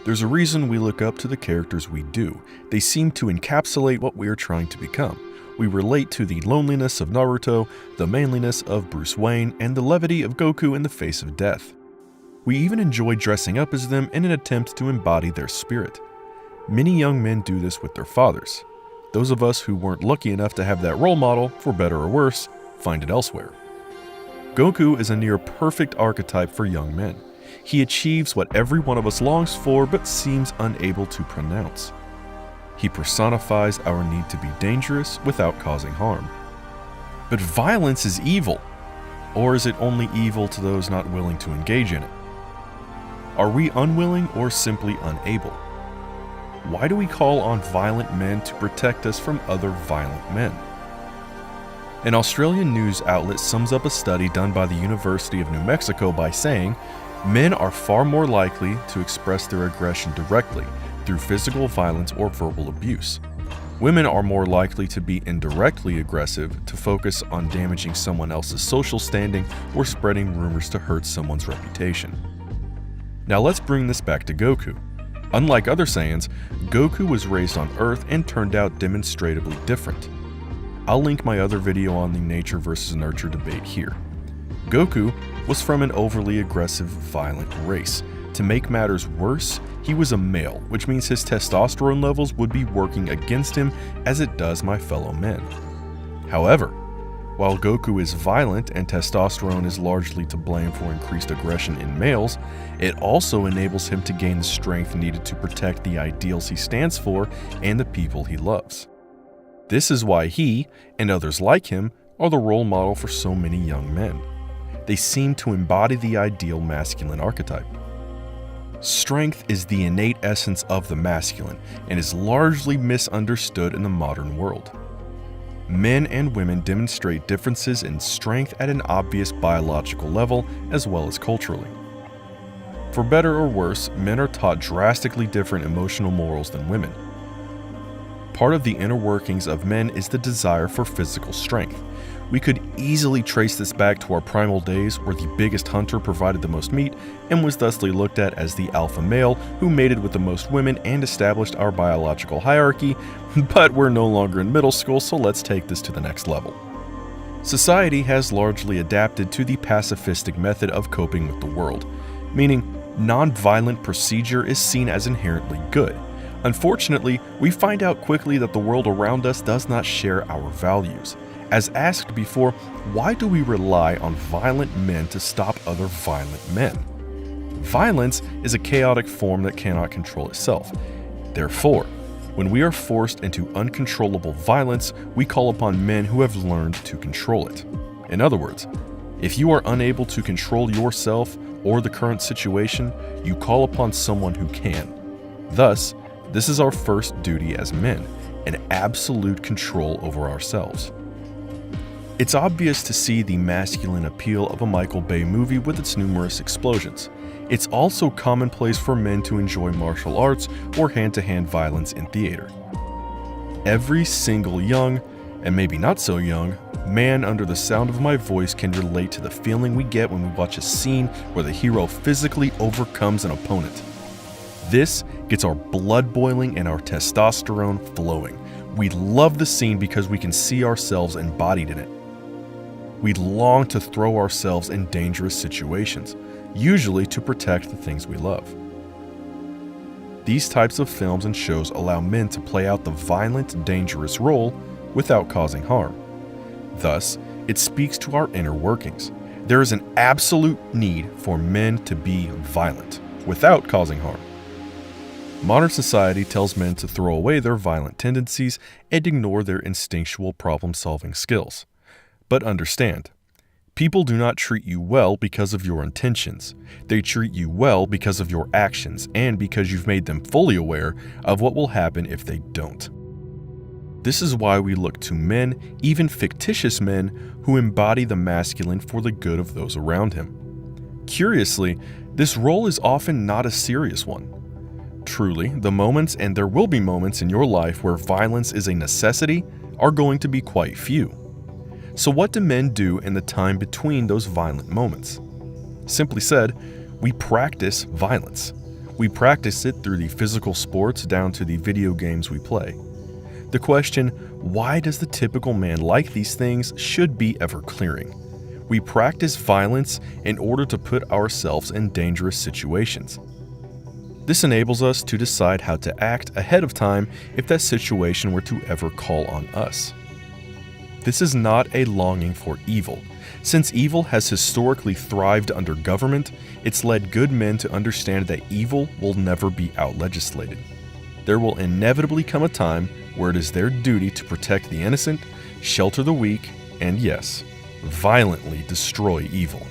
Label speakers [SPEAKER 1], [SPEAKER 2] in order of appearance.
[SPEAKER 1] There's a reason we look up to the characters we do. They seem to encapsulate what we are trying to become. We relate to the loneliness of Naruto, the manliness of Bruce Wayne, and the levity of Goku in the face of death. We even enjoy dressing up as them in an attempt to embody their spirit. Many young men do this with their fathers. Those of us who weren't lucky enough to have that role model, for better or worse, find it elsewhere. Goku is a near perfect archetype for young men. He achieves what every one of us longs for but seems unable to pronounce. He personifies our need to be dangerous without causing harm. But violence is evil. Or is it only evil to those not willing to engage in it? Are we unwilling or simply unable? Why do we call on violent men to protect us from other violent men? An Australian news outlet sums up a study done by the University of New Mexico by saying, men are far more likely to express their aggression directly through physical violence or verbal abuse. Women are more likely to be indirectly aggressive, to focus on damaging someone else's social standing or spreading rumors to hurt someone's reputation. Now let's bring this back to Goku. Unlike other Saiyans, Goku was raised on Earth and turned out demonstrably different. I'll link my other video on the nature versus nurture debate here. Goku was from an overly aggressive, violent race. To make matters worse, he was a male, which means his testosterone levels would be working against him as it does my fellow men. However, while Goku is violent and testosterone is largely to blame for increased aggression in males, it also enables him to gain the strength needed to protect the ideals he stands for and the people he loves. This is why he, and others like him, are the role model for so many young men. They seem to embody the ideal masculine archetype. Strength is the innate essence of the masculine and is largely misunderstood in the modern world. Men and women demonstrate differences in strength at an obvious biological level as well as culturally. For better or worse, men are taught drastically different emotional morals than women. Part of the inner workings of men is the desire for physical strength. We could easily trace this back to our primal days where the biggest hunter provided the most meat and was thusly looked at as the alpha male who mated with the most women and established our biological hierarchy, but we're no longer in middle school, so let's take this to the next level. Society has largely adapted to the pacifistic method of coping with the world, meaning non-violent procedure is seen as inherently good. Unfortunately, we find out quickly that the world around us does not share our values. As asked before, why do we rely on violent men to stop other violent men? Violence is a chaotic form that cannot control itself. Therefore, when we are forced into uncontrollable violence, we call upon men who have learned to control it. In other words, if you are unable to control yourself or the current situation, you call upon someone who can. Thus, this is our first duty as men, an absolute control over ourselves. It's obvious to see the masculine appeal of a Michael Bay movie with its numerous explosions. It's also commonplace for men to enjoy martial arts or hand-to-hand violence in theater. Every single young, and maybe not so young, man under the sound of my voice can relate to the feeling we get when we watch a scene where the hero physically overcomes an opponent. This gets our blood boiling and our testosterone flowing. We love the scene because we can see ourselves embodied in it. We long to throw ourselves in dangerous situations, usually to protect the things we love. These types of films and shows allow men to play out the violent, dangerous role without causing harm. Thus, it speaks to our inner workings. There is an absolute need for men to be violent without causing harm. Modern society tells men to throw away their violent tendencies and ignore their instinctual problem-solving skills. But understand, people do not treat you well because of your intentions. They treat you well because of your actions and because you've made them fully aware of what will happen if they don't. This is why we look to men, even fictitious men, who embody the masculine for the good of those around him. Curiously, this role is often not a serious one. Truly, the moments, and there will be moments in your life where violence is a necessity, are going to be quite few. So what do men do in the time between those violent moments? Simply said, we practice violence. We practice it through the physical sports down to the video games we play. The question, why does the typical man like these things, should be ever clearing. We practice violence in order to put ourselves in dangerous situations. This enables us to decide how to act ahead of time if that situation were to ever call on us. This is not a longing for evil. Since evil has historically thrived under government, it's led good men to understand that evil will never be out-legislated. There will inevitably come a time where it is their duty to protect the innocent, shelter the weak, and yes, violently destroy evil.